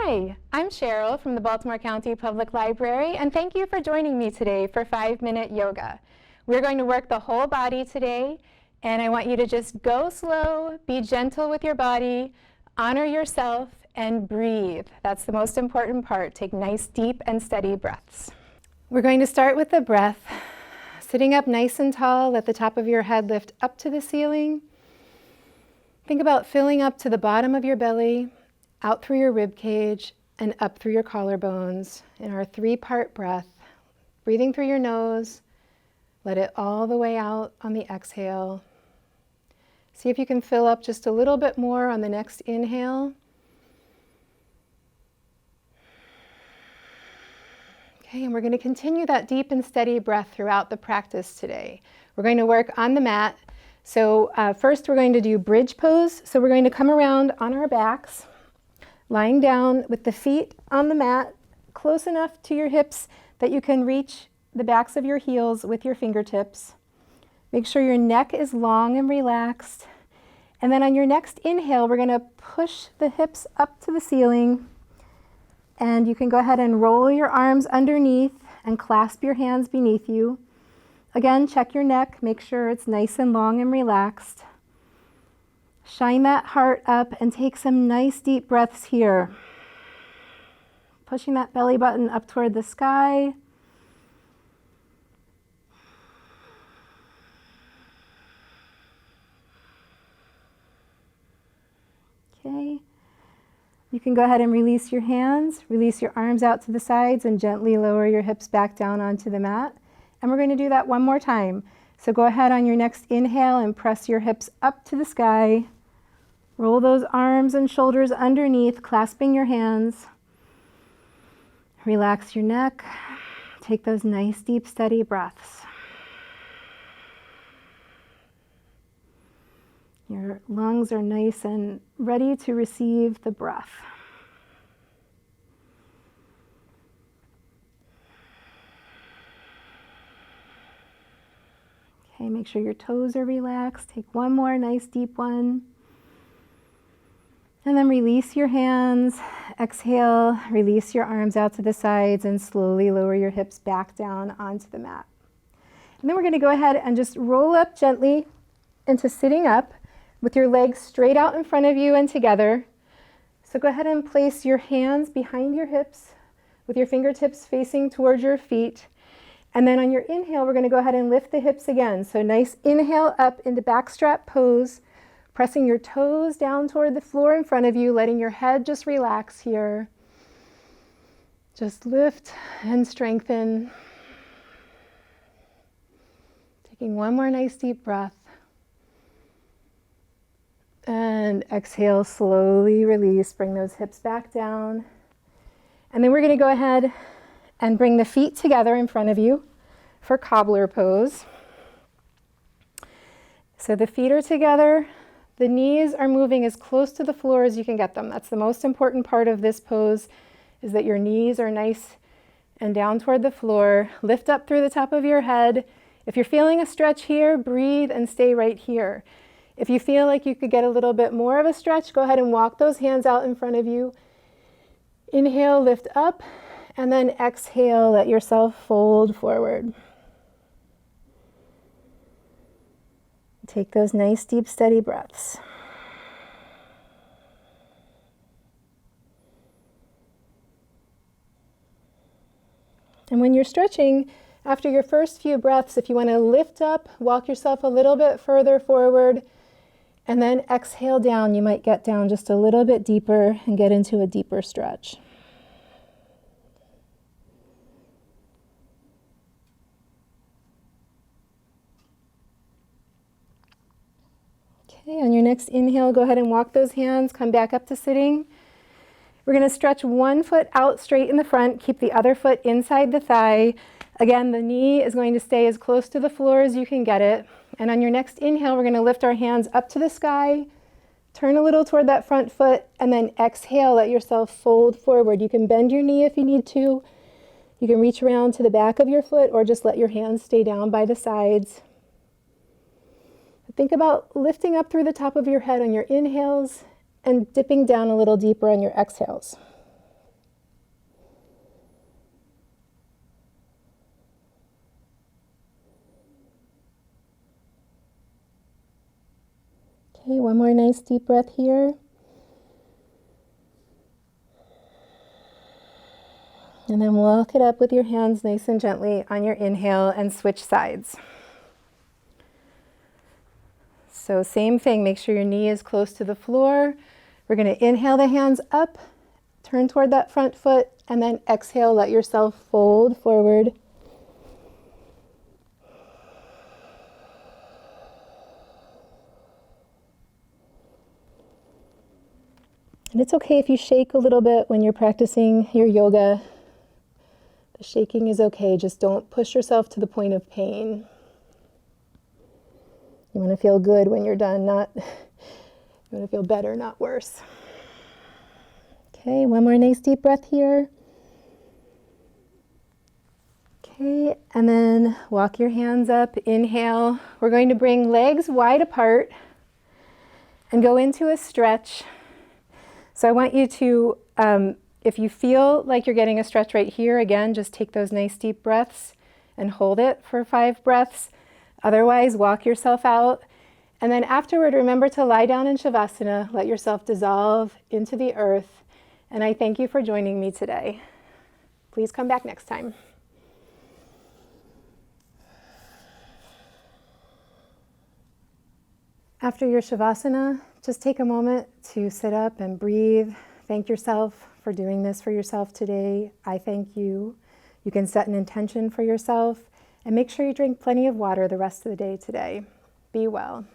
Hi, I'm Cheryl from the Baltimore County Public Library, and thank you for joining me today for 5-minute yoga. We're going to work the whole body today, and I want you to just go slow, be gentle with your body, honor yourself, and breathe. That's the most important part. Take nice, deep, and steady breaths. We're going to start with the breath. Sitting up nice and tall, let the top of your head lift up to the ceiling. Think about filling up to the bottom of your belly, out through your rib cage, and up through your collarbones in our 3-part breath. Breathing through your nose, let it all the way out on the exhale. See if you can fill up just a little bit more on the next inhale. Okay, and we're going to continue that deep and steady breath throughout the practice today. We're going to work on the mat. So first we're going to do bridge pose. So we're going to come around on our backs, lying down with the feet on the mat, close enough to your hips that you can reach the backs of your heels with your fingertips. Make sure your neck is long and relaxed. And then on your next inhale, we're going to push the hips up to the ceiling. And you can go ahead and roll your arms underneath and clasp your hands beneath you. Again, check your neck, make sure it's nice and long and relaxed. Shine that heart up and take some nice deep breaths here. Pushing that belly button up toward the sky. Okay. You can go ahead and release your hands, release your arms out to the sides, and gently lower your hips back down onto the mat. And we're going to do that one more time. So go ahead on your next inhale and press your hips up to the sky. Roll those arms and shoulders underneath, clasping your hands. Relax your neck. Take those nice, deep, steady breaths. Your lungs are nice and ready to receive the breath. Okay, make sure your toes are relaxed. Take one more nice, deep one. And then release your hands, exhale, release your arms out to the sides, and slowly lower your hips back down onto the mat. And then we're going to go ahead and just roll up gently into sitting up with your legs straight out in front of you and together. So go ahead and place your hands behind your hips with your fingertips facing towards your feet. And then on your inhale, we're going to go ahead and lift the hips again. So nice inhale up into backstrap pose. Pressing your toes down toward the floor in front of you, letting your head just relax here. Just lift and strengthen. Taking one more nice deep breath. And exhale, slowly release. Bring those hips back down. And then we're going to go ahead and bring the feet together in front of you for cobbler pose. So the feet are together. The knees are moving as close to the floor as you can get them. That's the most important part of this pose, is that your knees are nice and down toward the floor. Lift up through the top of your head. If you're feeling a stretch here, breathe and stay right here. If you feel like you could get a little bit more of a stretch, go ahead and walk those hands out in front of you. Inhale, lift up, and then exhale, let yourself fold forward. Take those nice, deep, steady breaths. And when you're stretching, after your first few breaths, if you want to lift up, walk yourself a little bit further forward, and then exhale down. You might get down just a little bit deeper and get into a deeper stretch. Okay, on your next inhale, go ahead and walk those hands, come back up to sitting. We're going to stretch one foot out straight in the front, keep the other foot inside the thigh. Again, the knee is going to stay as close to the floor as you can get it. And on your next inhale, we're going to lift our hands up to the sky, turn a little toward that front foot, and then exhale, let yourself fold forward. You can bend your knee if you need to. You can reach around to the back of your foot or just let your hands stay down by the sides. Think about lifting up through the top of your head on your inhales and dipping down a little deeper on your exhales. Okay, one more nice deep breath here. And then walk it up with your hands nice and gently on your inhale and switch sides. So same thing, make sure your knee is close to the floor. We're going to inhale the hands up, turn toward that front foot, and then exhale, let yourself fold forward. And it's okay if you shake a little bit when you're practicing your yoga. The shaking is okay, just don't push yourself to the point of pain. You want to feel good when you're done, you want to feel better, not worse. Okay, one more nice deep breath here. Okay, and then walk your hands up, inhale. We're going to bring legs wide apart and go into a stretch. So I want you to, if you feel like you're getting a stretch right here, again, just take those nice deep breaths and hold it for 5 breaths. Otherwise, walk yourself out. And then afterward, remember to lie down in Shavasana, let yourself dissolve into the earth. And I thank you for joining me today. Please come back next time. After your Shavasana, just take a moment to sit up and breathe. Thank yourself for doing this for yourself today. I thank you. You can set an intention for yourself and make sure you drink plenty of water the rest of the day today. Be well.